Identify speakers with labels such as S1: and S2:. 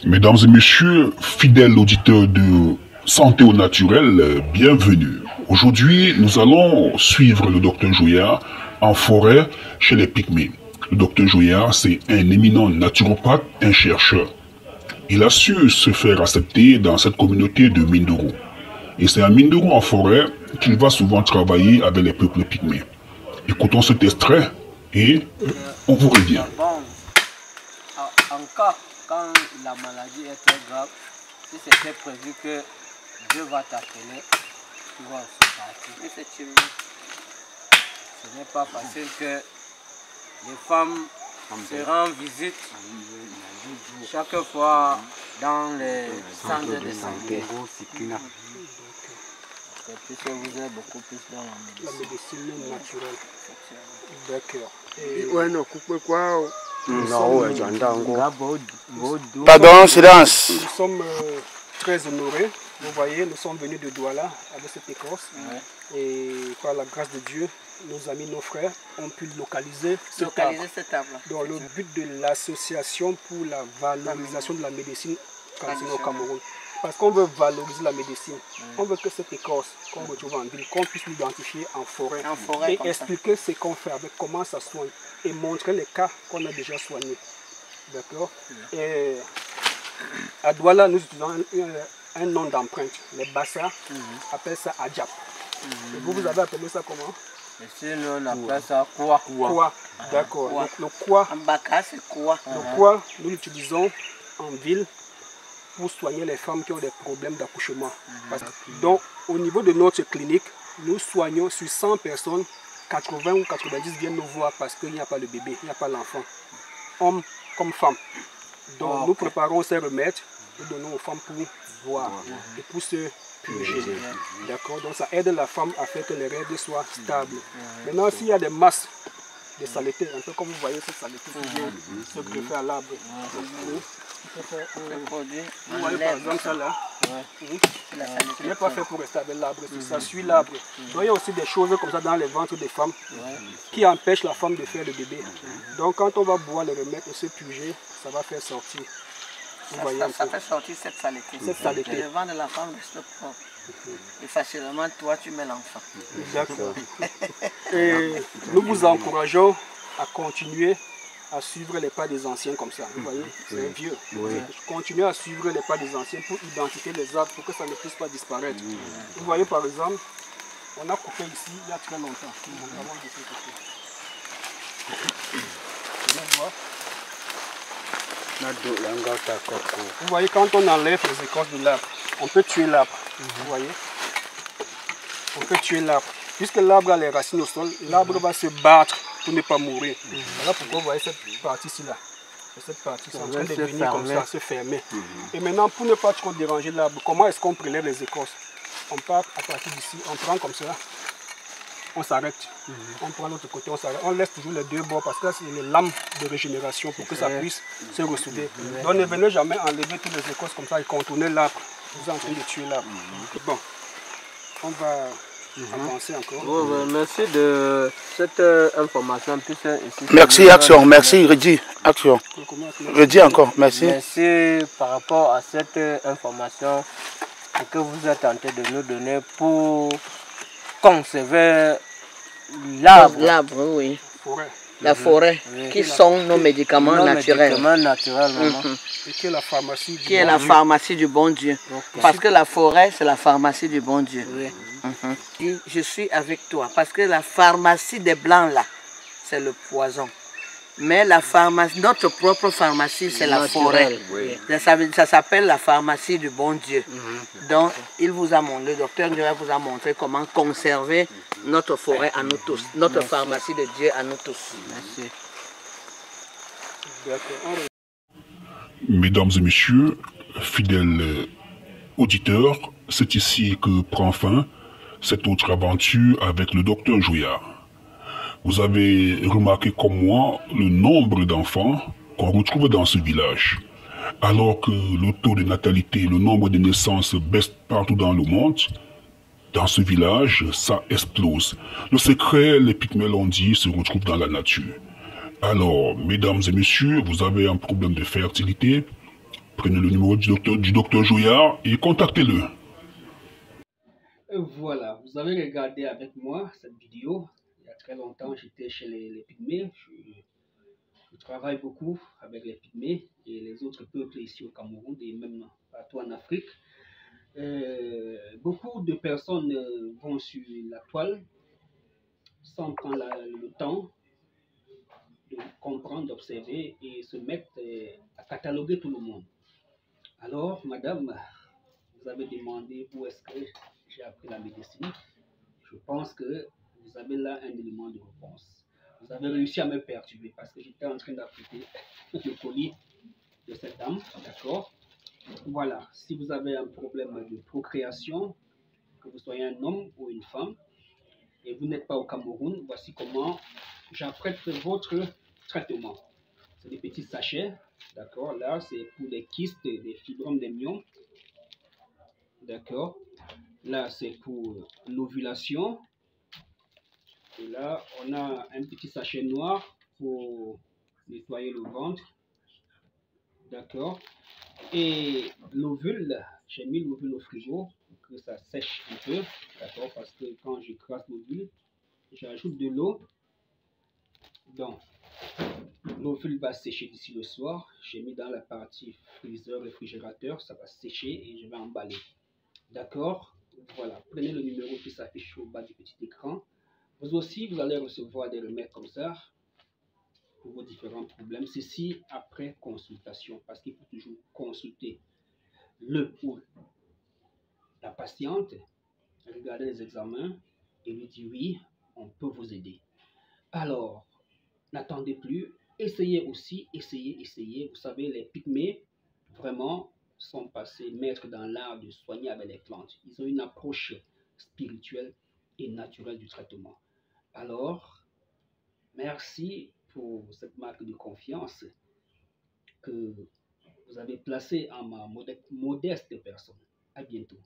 S1: Mesdames et messieurs, fidèles auditeurs de Santé au Naturel, bienvenue. Aujourd'hui, nous allons suivre le docteur Jouillard en forêt chez les Pygmées. Le docteur Jouillard, c'est un éminent naturopathe, un chercheur. Il a su se faire accepter dans cette communauté de Mindoro. Et c'est à Mindoro en forêt qu'il va souvent travailler avec les peuples Pygmées. Écoutons cet extrait et on vous revient.
S2: En cas, quand la maladie est très grave, si c'était prévu que Dieu va t'appeler, tu vas aussi partir. Effectivement. Ce n'est pas facile que les femmes se rendent visite chaque fois dans les centres de santé. Puisque vous êtes beaucoup plus dans la médecine naturelle.
S3: D'accord. Pardon, silence.
S4: Nous sommes très honorés. Vous voyez, nous sommes venus de Douala avec cette écorce. Et par la grâce de Dieu, nos amis, nos frères ont pu localiser cette table. Donc le but de l'association pour la valorisation de la médecine au Cameroun. Parce qu'on veut valoriser la médecine. On veut que cette écorce qu'on retrouve en ville, qu'on puisse l'identifier en forêt et expliquer ce qu'on fait avec, comment ça soigne. Et montrer les cas qu'on a déjà soignés. D'accord. Et à Douala, nous utilisons un nom d'empreinte. Les Bassa appellent ça Adjap. Et vous avez appelé ça comment?
S2: Ici, nous on appelle ça quoi.
S4: Quoi. D'accord. Le quoi.
S2: En Baka, c'est quoi.
S4: Le quoi, nous l'utilisons en ville pour soigner les femmes qui ont des problèmes d'accouchement. Donc, au niveau de notre clinique, nous soignons sur 100 personnes, 80 ou 90 viennent nous voir parce qu'il n'y a pas le bébé, il n'y a pas l'enfant, homme comme femme. Donc, nous préparons ces remèdes, nous donnons aux femmes pour boire et pour se purger. D'accord. Donc, ça aide la femme à faire que les règles soient stables. Maintenant, s'il y a des masses de saleté, un peu comme vous voyez cette saleté qui vient se greffer à l'arbre. Vous voyez par exemple ça là, ce n'est pas fait pour rester avec l'arbre, ça suit l'arbre. Donc il y a aussi des choses comme ça dans les ventres des femmes qui empêchent la femme de faire le bébé. Donc quand on va boire le remède et se purger, ça va faire sortir.
S2: Ça fait sortir cette saleté. Le ventre de la femme reste propre. Et facilement, toi, tu mets l'enfant.
S4: D'accord. Et nous vous encourageons à continuer à suivre les pas des anciens comme ça. Vous voyez, c'est vieux. Continuez à suivre les pas des anciens pour identifier les arbres, pour que ça ne puisse pas disparaître. Vous voyez par exemple, on a coupé ici il y a très longtemps. Vous voyez, quand on enlève les écorces de l'arbre, on peut tuer l'arbre. Vous voyez, on peut tuer l'arbre. Puisque l'arbre a les racines au sol, l'arbre va se battre pour ne pas mourir. Voilà pourquoi vous voyez cette partie-ci là. Cette partie est en train de devenir comme ça, se fermer. Et maintenant, pour ne pas trop déranger l'arbre, comment est-ce qu'on prélève les écorces? On part à partir d'ici, on prend comme ça, on s'arrête. On prend l'autre côté, on s'arrête. On laisse toujours les deux bords parce que là, c'est les lames de régénération pour que ça puisse se ressouder. Donc ne venez jamais enlever toutes les écorces comme ça et contourner l'arbre. Vous êtes en train de tuer l'arbre. Bon, on va avancer encore.
S2: Merci de cette information.
S3: Merci, action. Merci, redis, action. Redis encore, merci.
S2: Merci par rapport à cette information que vous êtes tenté de nous donner pour conserver l'arbre.
S5: L'arbre, oui. La forêt, qui sont nos médicaments naturels.
S4: Et qui est la pharmacie du
S5: qui est la pharmacie du bon Dieu. Parce que la forêt, c'est la pharmacie du bon Dieu. Je suis avec toi. Parce que la pharmacie des blancs, là, c'est le poison. Mais la pharmacie, notre propre pharmacie, c'est la forêt. Ça s'appelle la pharmacie du bon Dieu. Donc, le docteur Ndjara vous a montré comment conserver notre forêt à nous tous, notre pharmacie de Dieu à nous tous. Merci.
S1: Mesdames et messieurs, fidèles auditeurs, c'est ici que prend fin cette autre aventure avec le docteur Jouillard. Vous avez remarqué comme moi le nombre d'enfants qu'on retrouve dans ce village. Alors que le taux de natalité, le nombre de naissances baisse partout dans le monde, dans ce village, ça explose. Le secret, les Pygmées l'ont dit, se retrouve dans la nature. Alors, mesdames et messieurs, vous avez un problème de fertilité, Prenez le numéro du docteur Joya et contactez-le.
S4: Voilà, vous avez regardé avec moi cette vidéo. Il y a très longtemps, j'étais chez les Pygmées. Je travaille beaucoup avec les Pygmées et les autres peuples ici au Cameroun et même partout en Afrique. Beaucoup de personnes vont sur la toile sans prendre le temps de comprendre, d'observer et se mettre à cataloguer tout le monde. Alors, madame, vous avez demandé où est-ce que j'ai appris la médecine. Je pense que vous avez là un élément de réponse. Vous avez réussi à me perturber parce que j'étais en train d'appliquer le colis de cette dame, d'accord? Voilà, si vous avez un problème de procréation, que vous soyez un homme ou une femme, et vous n'êtes pas au Cameroun, voici comment j'apprête votre traitement. C'est des petits sachets, d'accord? Là, c'est pour les kystes, des fibromes, des myomes, d'accord? Là, c'est pour l'ovulation. Et là, on a un petit sachet noir pour nettoyer le ventre, d'accord? Et l'ovule, j'ai mis l'ovule au frigo pour que ça sèche un peu, d'accord? Parce que quand j'écrase l'ovule, j'ajoute de l'eau. Donc, l'ovule va sécher d'ici le soir. J'ai mis dans la partie freezer, réfrigérateur, ça va sécher et je vais emballer. D'accord? Voilà, prenez le numéro qui s'affiche au bas du petit écran. Vous aussi, vous allez recevoir des remèdes comme ça pour vos différents problèmes. Ceci après consultation, parce qu'il faut toujours consulter le ou la patiente, regarder les examens et lui dire oui, on peut vous aider. Alors, n'attendez plus, essayez aussi, essayez. Vous savez, les Pygmées, vraiment, sont passés maîtres dans l'art de soigner avec les plantes. Ils ont une approche spirituelle et naturelle du traitement. Alors, merci pour cette marque de confiance que vous avez placée en ma modeste personne. À bientôt.